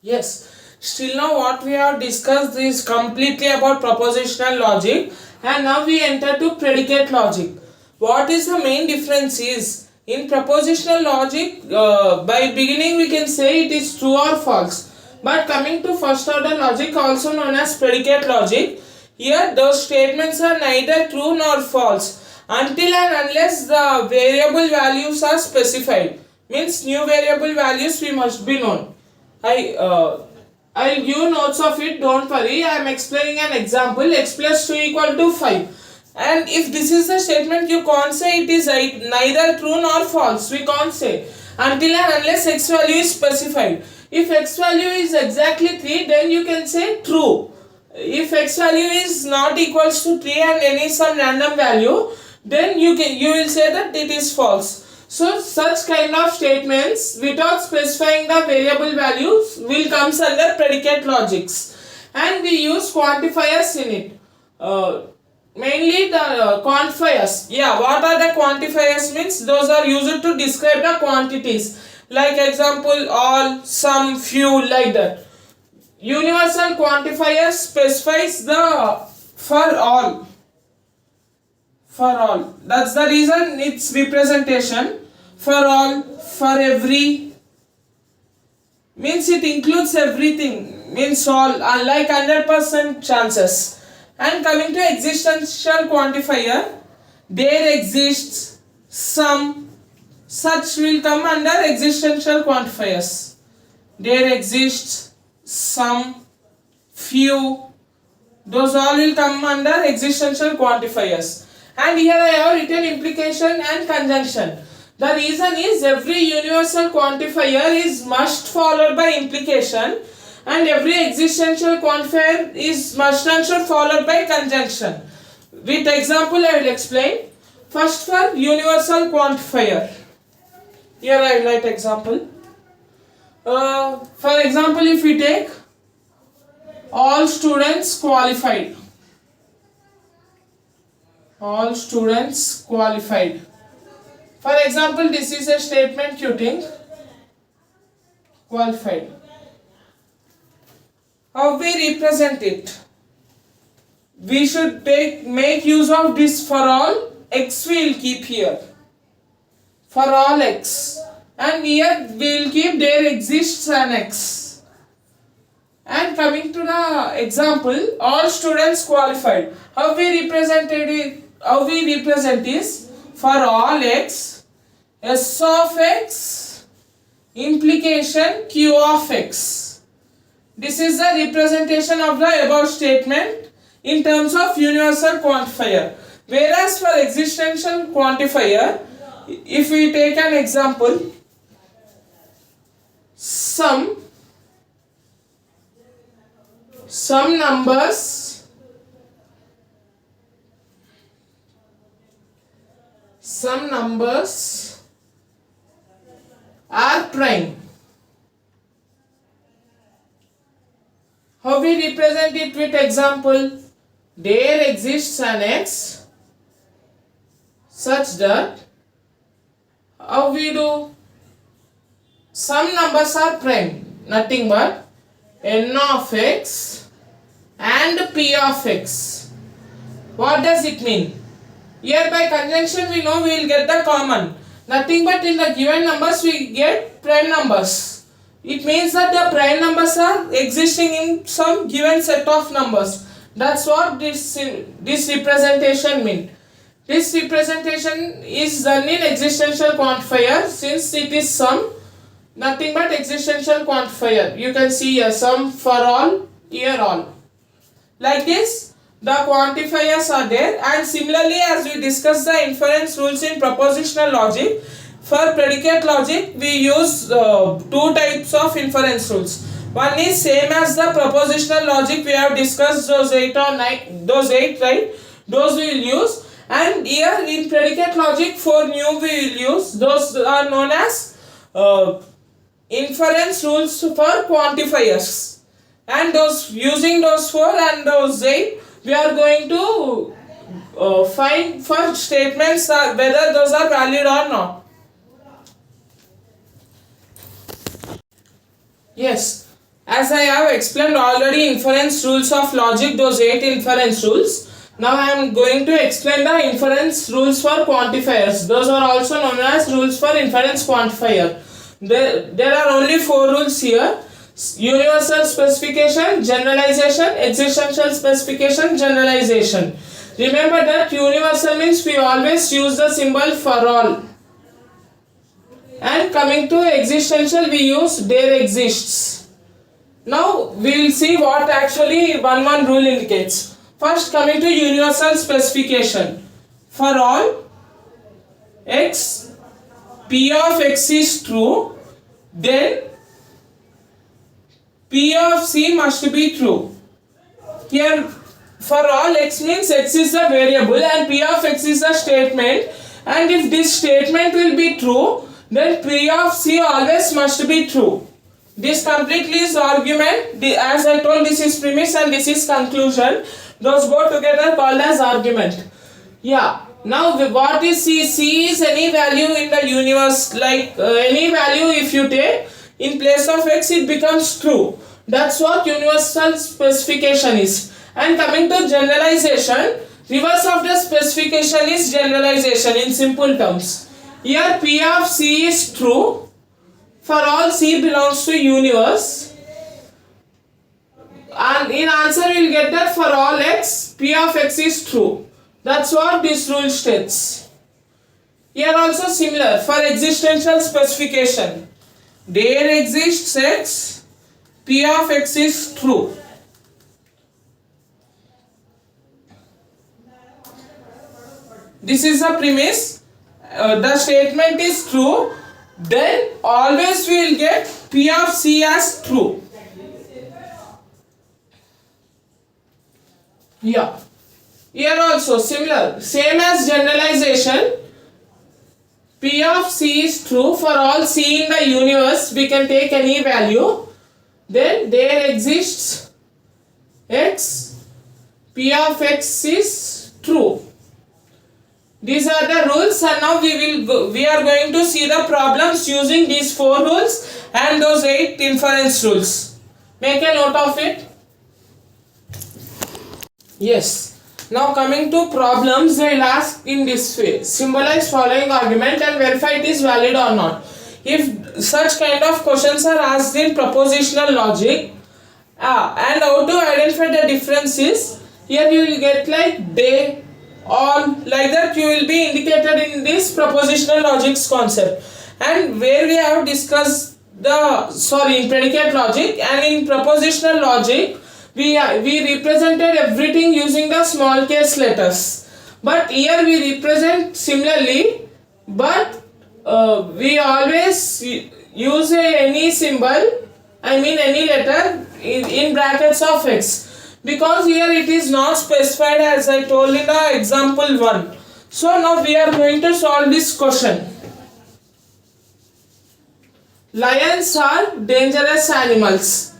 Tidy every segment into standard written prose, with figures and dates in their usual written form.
Yes, still now what we have discussed is completely about propositional logic, and now we enter to predicate logic. What is the main difference is in propositional logic, by beginning we can say it is true or false, but coming to first order logic, also known as predicate logic, here those statements are neither true nor false until and unless the variable values are specified. Means new variable values we must be known. I'll give notes of it, don't worry. I am explaining an example. X plus 2 equal to 5. And if this is the statement, you can't say it is neither true nor false. We can't say until and unless x value is specified. If x value is exactly 3, then you can say true. If x value is not equals to 3 and any some random value, then you will say that it is false. So such kind of statements without specifying the variable values will comes under predicate logics, and we use quantifiers in it. Mainly the quantifiers. Yeah, what are the quantifiers means? Those are used to describe the quantities. Like example, all, some, few, like that. Universal quantifier specifies the for all. For all. That's the reason its representation. For all, for every, means it includes everything, means all, unlike 100% chances. And coming to existential quantifier, there exists some, such will come under existential quantifiers. There exists some, few, those all will come under existential quantifiers. And here I have written implication and conjunction. The reason is every universal quantifier is must followed by implication, and every existential quantifier is must and should followed by conjunction. With example I will explain. First, for universal quantifier. Here I will write example. For example, if we take all students qualified. All students qualified. For example, this is a statement you think qualified. How we represent it? We should make use of this for all. X we will keep here. For all x. And here we will keep there exists an x. And coming to the example, all students qualified. How we represented it? How we represent is for all x, s of x, implication q of x. This is the representation of the above statement in terms of universal quantifier. Whereas for existential quantifier, if we take an example, some numbers are prime. How we represent it with example? There exists an x such that, how we do? Some numbers are prime, nothing but n of x and p of x. What does it mean? Here by conjunction we know we will get the common. Nothing but in the given numbers we get prime numbers. It means that the prime numbers are existing in some given set of numbers. That's what this representation means. This representation is done in existential quantifier, since it is sum, nothing but existential quantifier. You can see here sum, for all, here all. Like this, the quantifiers are there, and similarly as we discussed the inference rules in propositional logic, for predicate logic we use two types of inference rules. One is same as the propositional logic, we have discussed those 8 or 9, those 8, right? Those we will use. And here in predicate logic 4 new we will use. Those are known as inference rules for quantifiers. And those using those 4 and those 8, we are going to find for statements whether those are valid or not. Yes. As I have explained already inference rules of logic, those 8 inference rules. Now I am going to explain the inference rules for quantifiers. Those are also known as rules for inference quantifier. There are only 4 rules here. Universal specification, generalization, existential specification, generalization. Remember that universal means we always use the symbol for all. And coming to existential, we use there exists. Now we will see what actually one rule indicates. First, coming to universal specification. For all x, p of x is true, then p of c must be true. Here for all x means x is the variable and p of x is the statement, and if this statement will be true, then p of c always must be true. This completely is argument. As I told, this is premise and this is conclusion. Those both together called as argument. Yeah. Now what is c? C is any value in the universe, like any value if you take in place of x, it becomes true. That's what universal specification is. And coming to generalization, reverse of the specification is generalization in simple terms. Here p of c is true for all c belongs to universe, and in answer we will get that for all x, p of x is true. That's what this rule states. Here also similar for existential specification. There exists x, p of x is true. This is the premise. The statement is true, then always we will get p of c as true. Yeah. Here also similar, same as generalization. P of c is true for all c in the universe. We can take any value. Then there exists x, p of x is true. These are the rules, and now we are going to see the problems using these 4 rules and those 8 inference rules. Make a note of it. Yes. Now coming to problems, they will ask in this way: symbolize following argument and verify it is valid or not. If such kind of questions are asked in propositional logic, and how to identify the differences, here you will get like they, all, like that you will be indicated in this propositional logics concept. And where we have discussed in predicate logic and in propositional logic, we represented everything using the small case letters, but here we represent similarly, but we always use any symbol, any letter in brackets of x, because here it is not specified as I told in the example 1. So now we are going to solve this question. Lions are dangerous animals.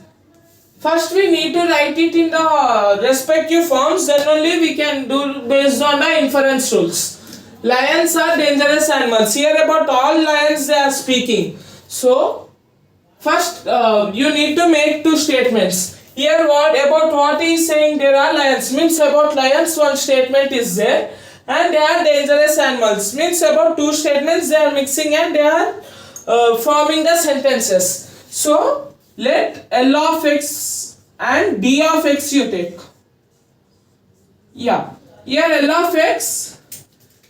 First we need to write it in the respective forms, then only we can do based on the inference rules. Lions are dangerous animals. Here about all lions they are speaking. So first you need to make 2 statements. Here what he is saying, there are lions, means about lions one statement is there, and they are dangerous animals, means about 2 statements they are mixing and they are forming the sentences. So let L of x and D of x you take. Yeah. Here L of x,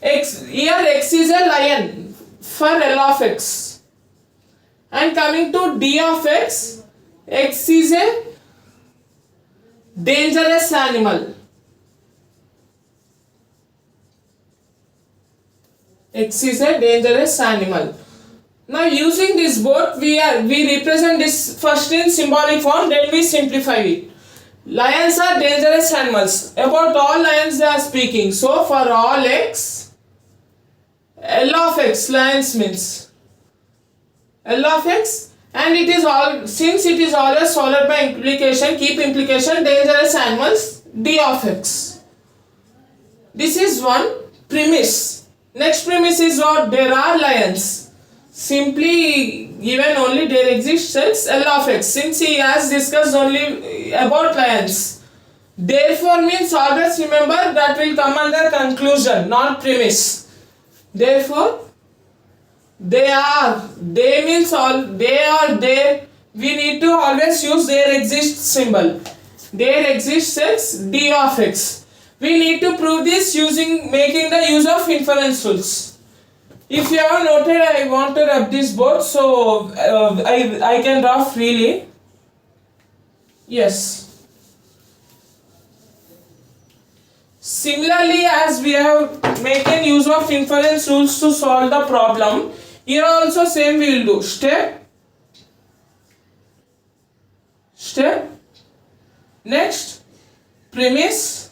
here x is a lion for L of x. And coming to D of x is a dangerous animal. X is a dangerous animal. Now using this both we represent this first in symbolic form, then we simplify it. Lions are dangerous animals. About all lions they are speaking. So for all x, L of x, lions means L of x, and it is all, since it is always followed by implication, keep implication, dangerous animals, D of x. This is one premise. Next premise is what? There are lions. simply given only there exist sets L of x, since he has discussed only about lines. Therefore means always remember that will come under conclusion, not premise. Therefore they means all, they are there, we need to always use there exist symbol. There exists sets D of x. We need to prove this making the use of inference rules. If you have noted, I want to rub this board, so I can draw freely. Yes. Similarly, as we have making use of inference rules to solve the problem, here also same we will do. Step. Next, premise.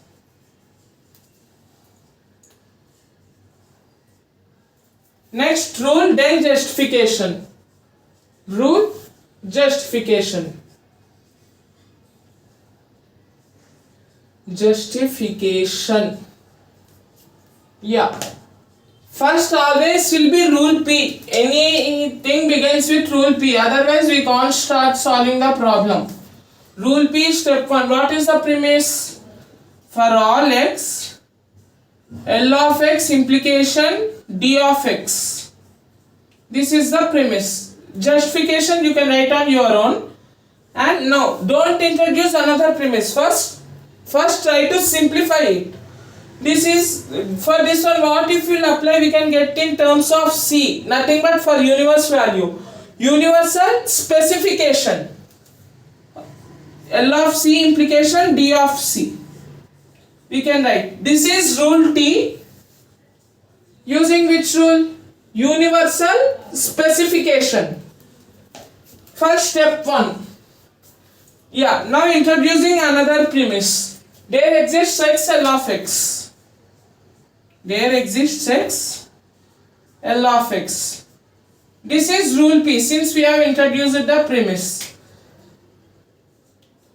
Next, rule, then justification. Rule, justification. Justification. Yeah. First always will be rule P. Anything begins with rule P. Otherwise we can't start solving the problem. Rule P, step 1. What is the premise? For all x, L of x implication D of x. This is the premise. Justification you can write on your own. And no, don't introduce another premise. First try to simplify it. This is, for this one, what if we will apply, we can get in terms of C, nothing but for universe value. Universal specification. L of C implication D of C. We can write, this is rule T. Using which rule? Universal specification. First step 1. Yeah, now introducing another premise. There exists x L of x. There exists x L of x. This is rule P, since we have introduced the premise.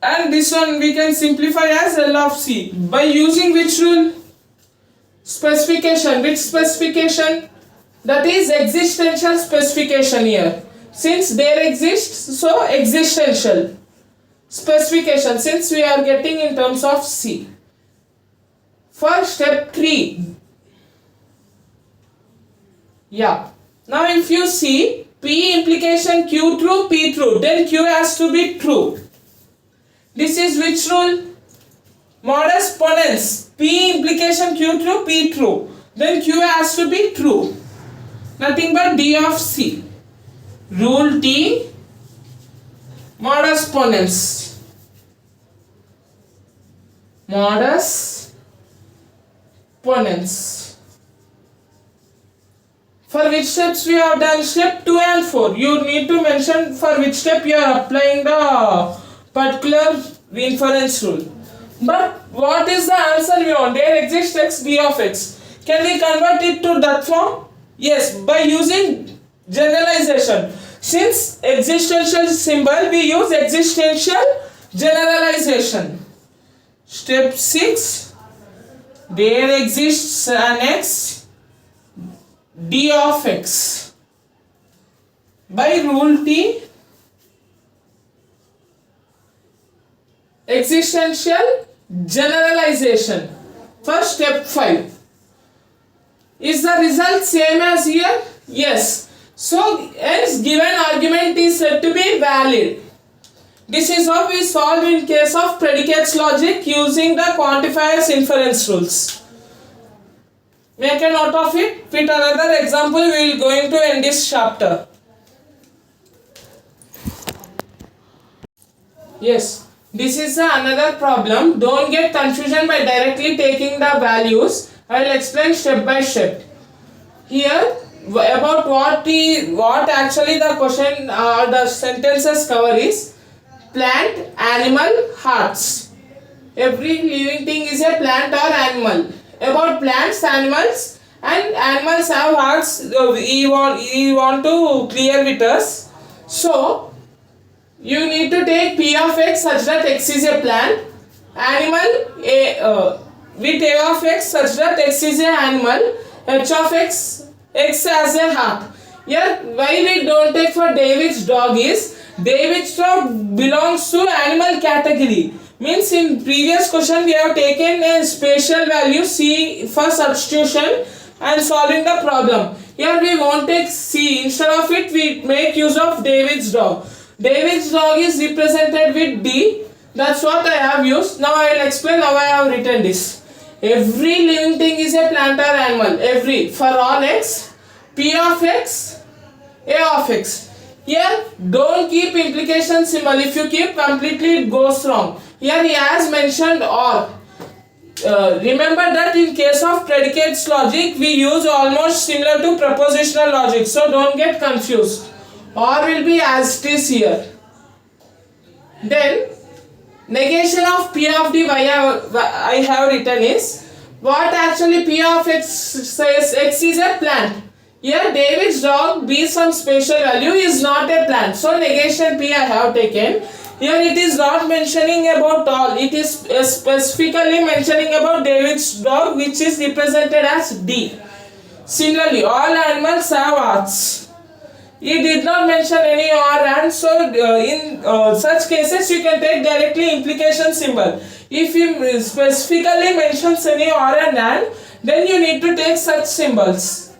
And this one we can simplify as L of C. By using which rule? Specification. Which specification? That is existential specification here. Since there exists, so existential specification, since we are getting in terms of C. For step 3. Yeah. Now if you see P implication Q true, P true, then Q has to be true. This is which rule? Modus ponens. P implication Q true, P true. Then Q has to be true. Nothing but D of C. Rule T. Modus ponens. Modus ponens. For which steps we have done? Step 2 and 4. You need to mention for which step you are applying the particular inference rule. But what is the answer we want? There exists x D of x. Can we convert it to that form? Yes, by using generalization. Since existential symbol, we use existential generalization. Step 6. There exists an x D of x. By rule T, existential generalization. First step 5. Is the result same as here? Yes. So hence given argument is said to be valid. This is how we solve in case of predicates logic using the quantifiers inference rules. Make a note of it. With another example we will going to end this chapter. Yes. This is another problem. Don't get confusion by directly taking the values. I will explain step by step. Here about what actually the question or the sentences cover is plant, animal, hearts. Every living thing is a plant or animal. About plants, animals, and animals have hearts. We want to clear with us. So you need to take P of x such that x is a plant, animal with A of x such that x is an animal, H of x, x as a heart. Here, why we don't take for David's dog is, David's dog belongs to animal category. Means in previous question we have taken a spatial value C for substitution and solving the problem. Here we won't take C. Instead of it, we make use of David's dog. David's dog is represented with D. That's what I have used. Now I will explain how I have written this. Every living thing is a plant or animal. Every, for all x, P of x, A of x. Here, don't keep implication symbol. If you keep completely, it goes wrong. Here he has mentioned or. Remember that in case of predicates logic, we use almost similar to propositional logic. So don't get confused. Or will be as it is here. Then, negation of P of D I have written is, what actually P of x says x is a plant. Here David's dog B some spatial value is not a plant. So negation P I have taken. Here it is not mentioning about all. It is specifically mentioning about David's dog, which is represented as D. Similarly, all animals have arts. He did not mention any or and, so in such cases you can take directly implication symbol. If he specifically mentions any or and, then you need to take such symbols.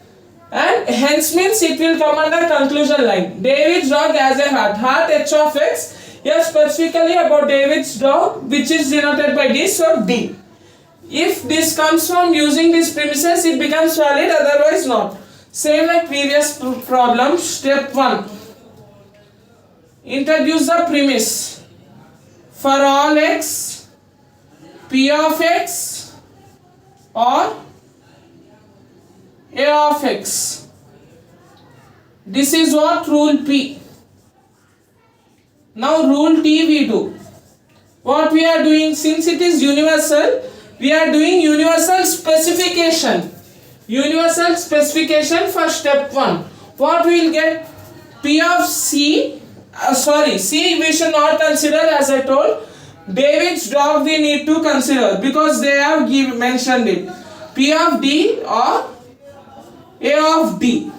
And hence means it will come under conclusion line. David's dog has a heart. Heart H of x. Here specifically about David's dog, which is denoted by D, so D. If this comes from using these premises, it becomes valid, otherwise not. Same like previous problem. Step 1. Introduce the premise. For all x, P of x or A of x. This is what rule P. Now rule T we do. What we are doing, since it is universal, we are doing universal specification. Universal specification for step 1. What we will get? P of C, C we should not consider, as I told. David's dog we need to consider because they have mentioned it. P of D or A of D.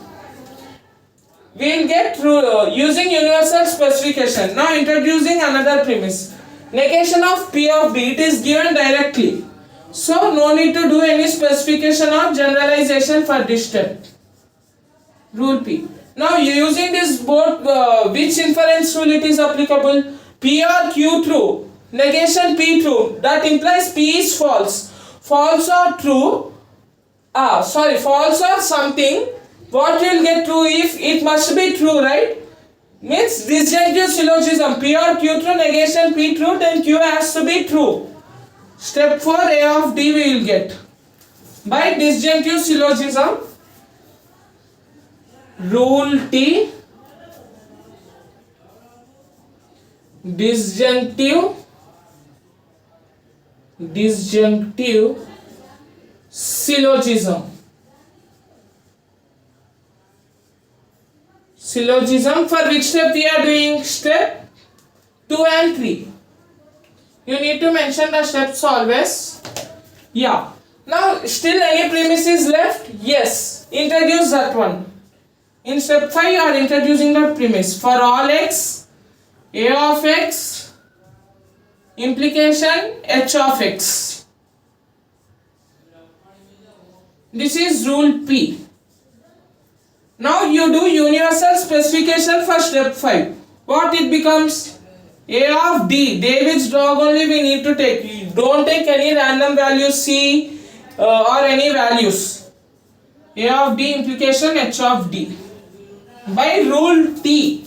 We will get through using universal specification. Now introducing another premise. Negation of P of D, it is given directly. So no need to do any specification or generalization for this step. Rule P. Now using this both, which inference rule it is applicable? P or Q true. Negation P true. That implies P is false. False or true. False or something. What you will get true if it must be true, right? Means disjunctive syllogism. P or Q true, negation P true, then Q has to be true. Step 4, A of D we will get. By disjunctive syllogism, rule T, disjunctive syllogism. Syllogism, for which step we are doing? Step 2 and 3. You need to mention the steps always. Yeah. Now still any premise is left? Yes. Introduce that one. In step 5 you are introducing the premise. For all x, A of x, implication H of x. This is rule P. Now you do universal specification for step 5. What it becomes? A of D, David's dog only we need to take. Don't take any random value C or any values. A of D implication H of D. By rule T.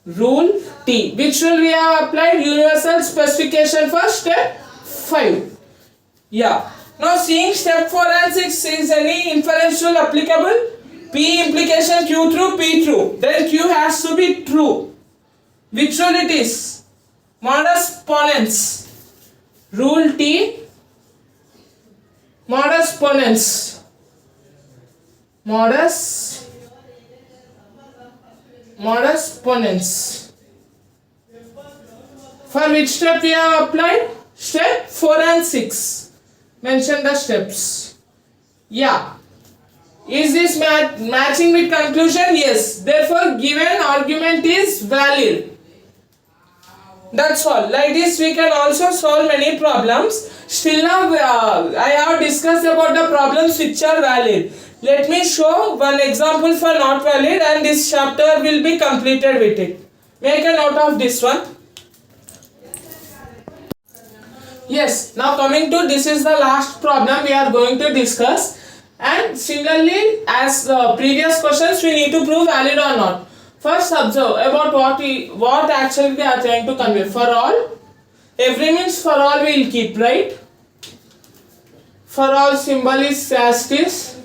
Rule T. Which rule we have applied? Universal specification for step 5. Yeah. Now seeing step 4 and 6, is any inference rule applicable? P implication Q true, P true. Then Q has to be true. Which rule it is? Modus ponens. Rule T. Modus ponens. Modus ponens. For which step we have applied? Step 4 and 6. Mention the steps. Yeah. Is this matching with conclusion? Yes. Therefore, given argument is valid. That's all. Like this, we can also solve many problems. Still now, I have discussed about the problems which are valid. Let me show one example for not valid, and this chapter will be completed with it. Make a note of this one. Yes. Now coming to this is the last problem we are going to discuss. And similarly, as the previous questions, we need to prove valid or not. First, observe about what actually they are trying to convey. For all, every means for all we will keep, right? For all symbol is as it is.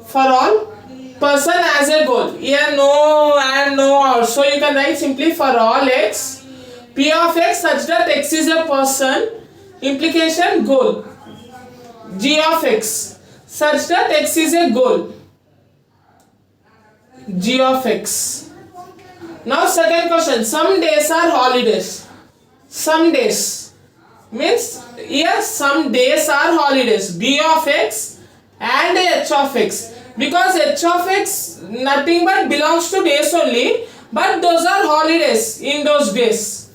For all, person as a goal. Here no and no also you can write simply for all x, p of x such that x is a person. Implication goal. G of x such that x is a goal. G of x. Now second question. Some days are holidays. Some days means here some days are holidays. B of x and h of x. Because h of x nothing but belongs to days only. But those are holidays in those days.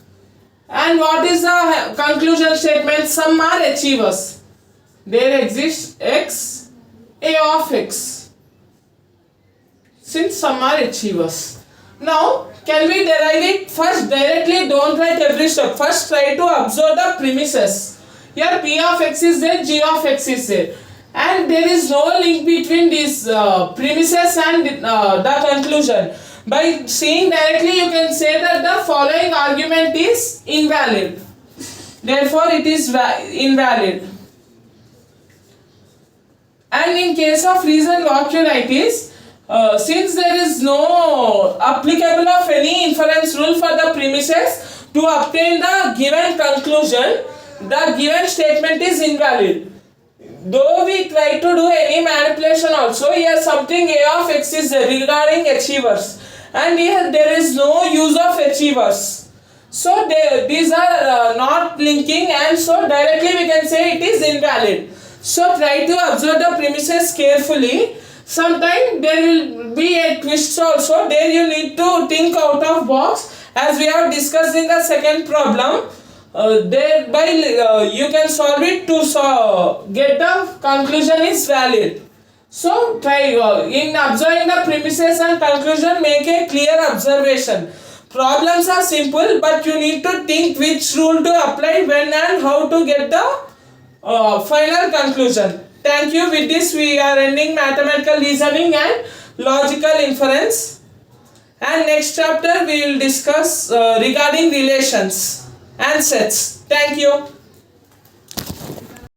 And what is the conclusion statement? Some are achievers. There exists x, a of x. Since some are achievers. Now, can we derive it? First, directly don't write every step. First, try to observe the premises. Here, p of x is there, g of x is there. And there is no link between these premises and the conclusion. By seeing directly, you can say that the following argument is invalid. Therefore, it is invalid. And in case of reason, what you write is, since there is no applicable of any inference rule for the premises to obtain the given conclusion, the given statement is invalid. Though we try to do any manipulation also, here something a of x is regarding achievers. And here there is no use of achievers. So these are not linking, and so directly we can say it is invalid. So try to observe the premises carefully. Sometimes there will be a twist also. There you need to think out of box, as we have discussed in the second problem. Thereby you can solve it to get the conclusion is valid. So try in observing the premises and conclusion, make a clear observation. Problems are simple, but you need to think which rule to apply when and how to get the final conclusion. Thank you. With this we are ending mathematical reasoning and logical inference. And next chapter we will discuss regarding relations and sets. Thank you.